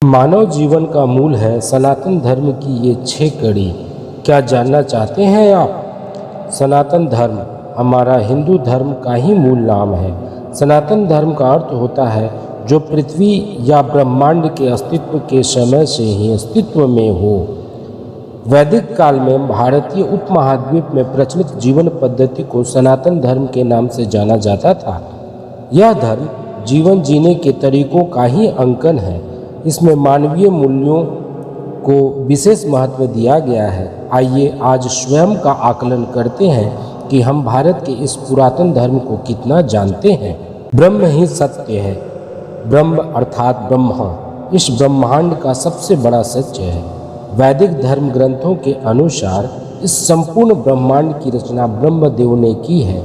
मानव जीवन का मूल है सनातन धर्म की ये 6 कड़ी। क्या जानना चाहते हैं आप? सनातन धर्म हमारा हिंदू धर्म का ही मूल नाम है। सनातन धर्म का अर्थ होता है जो पृथ्वी या ब्रह्मांड के अस्तित्व के समय से ही अस्तित्व में हो। वैदिक काल में भारतीय उपमहाद्वीप में प्रचलित जीवन पद्धति को सनातन धर्म के नाम से जाना जाता था। यह धर्म जीवन जीने के तरीकों का ही अंकन है। इसमें मानवीय मूल्यों को विशेष महत्व दिया गया है। आइए आज स्वयं का आकलन करते हैं कि हम भारत के इस पुरातन धर्म को कितना जानते हैं। ब्रह्म ही सत्य है। ब्रह्म अर्थात ब्रह्मा इस ब्रह्मांड का सबसे बड़ा सत्य है। वैदिक धर्म ग्रंथों के अनुसार इस संपूर्ण ब्रह्मांड की रचना ब्रह्मदेव ने की है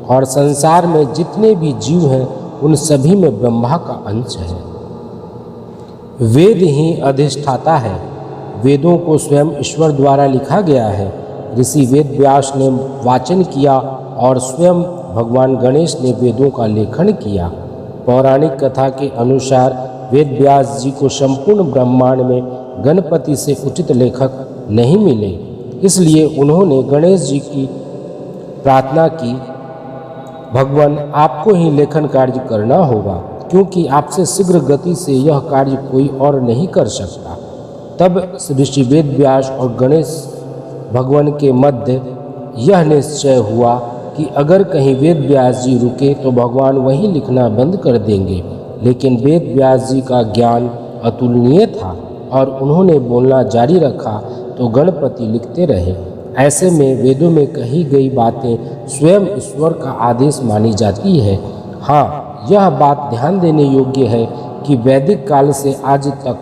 और संसार में जितने भी जीव हैं उन सभी में ब्रह्मा का अंश है। वेद ही अधिष्ठाता है। वेदों को स्वयं ईश्वर द्वारा लिखा गया है। ऋषि वेद व्यास ने वाचन किया और स्वयं भगवान गणेश ने वेदों का लेखन किया। पौराणिक कथा के अनुसार वेद व्यास जी को संपूर्ण ब्रह्मांड में गणपति से उचित लेखक नहीं मिले, इसलिए उन्होंने गणेश जी की प्रार्थना की, भगवान आपको ही लेखन कार्य करना होगा क्योंकि आपसे शीघ्र गति से यह कार्य कोई और नहीं कर सकता। तब ऋषि वेद व्यास और गणेश भगवान के मध्य यह निश्चय हुआ कि अगर कहीं वेद व्यास जी रुके तो भगवान वहीं लिखना बंद कर देंगे। लेकिन वेद व्यास जी का ज्ञान अतुलनीय था और उन्होंने बोलना जारी रखा तो गणपति लिखते रहे। ऐसे में वेदों में कही गई बातें स्वयं ईश्वर का आदेश मानी जाती है। हाँ, यह बात ध्यान देने योग्य है कि वैदिक काल से आज तक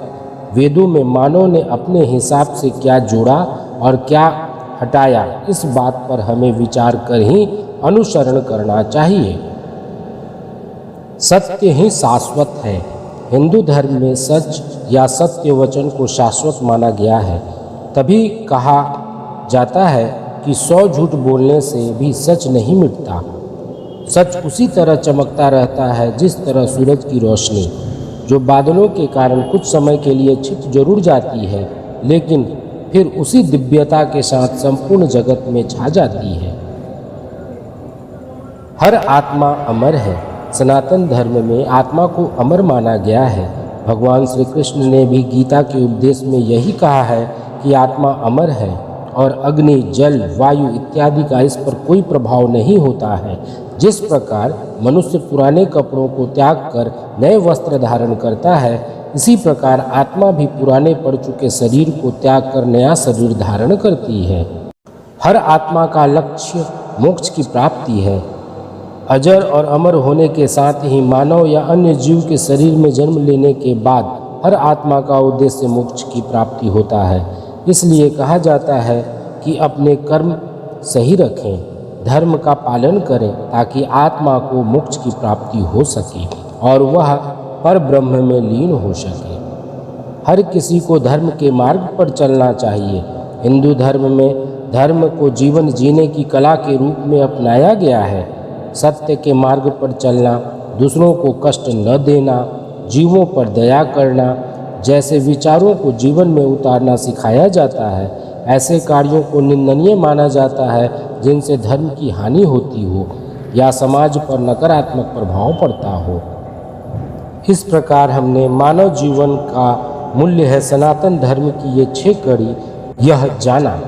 वेदों में मानव ने अपने हिसाब से क्या जोड़ा और क्या हटाया, इस बात पर हमें विचार कर ही अनुसरण करना चाहिए। सत्य ही शाश्वत है। हिंदू धर्म में सच या सत्य वचन को शाश्वत माना गया है। तभी कहा जाता है कि 100 झूठ बोलने से भी सच नहीं मिटता। सच उसी तरह चमकता रहता है जिस तरह सूरज की रोशनी, जो बादलों के कारण कुछ समय के लिए छिप जरूर जाती है लेकिन फिर उसी दिव्यता के साथ संपूर्ण जगत में छा जाती है। हर आत्मा अमर है। सनातन धर्म में आत्मा को अमर माना गया है। भगवान श्री कृष्ण ने भी गीता के उपदेश में यही कहा है कि आत्मा अमर है और अग्नि, जल, वायु इत्यादि का इस पर कोई प्रभाव नहीं होता है। जिस प्रकार मनुष्य पुराने कपड़ों को त्याग कर नए वस्त्र धारण करता है, इसी प्रकार आत्मा भी पुराने पड़ चुके शरीर को त्याग कर नया शरीर धारण करती है। हर आत्मा का लक्ष्य मोक्ष की प्राप्ति है। अजर और अमर होने के साथ ही मानव या अन्य जीव के शरीर में जन्म लेने के बाद हर आत्मा का उद्देश्य मोक्ष की प्राप्ति होता है। इसलिए कहा जाता है कि अपने कर्म सही रखें, धर्म का पालन करें ताकि आत्मा को मोक्ष की प्राप्ति हो सके और वह पर ब्रह्म में लीन हो सके। हर किसी को धर्म के मार्ग पर चलना चाहिए। हिंदू धर्म में धर्म को जीवन जीने की कला के रूप में अपनाया गया है। सत्य के मार्ग पर चलना, दूसरों को कष्ट न देना, जीवों पर दया करना जैसे विचारों को जीवन में उतारना सिखाया जाता है। ऐसे कार्यों को निंदनीय माना जाता है जिनसे धर्म की हानि होती हो या समाज पर नकारात्मक प्रभाव पड़ता हो। इस प्रकार हमने मानव जीवन का मूल्य है सनातन धर्म की ये 6 कड़ी यह जाना।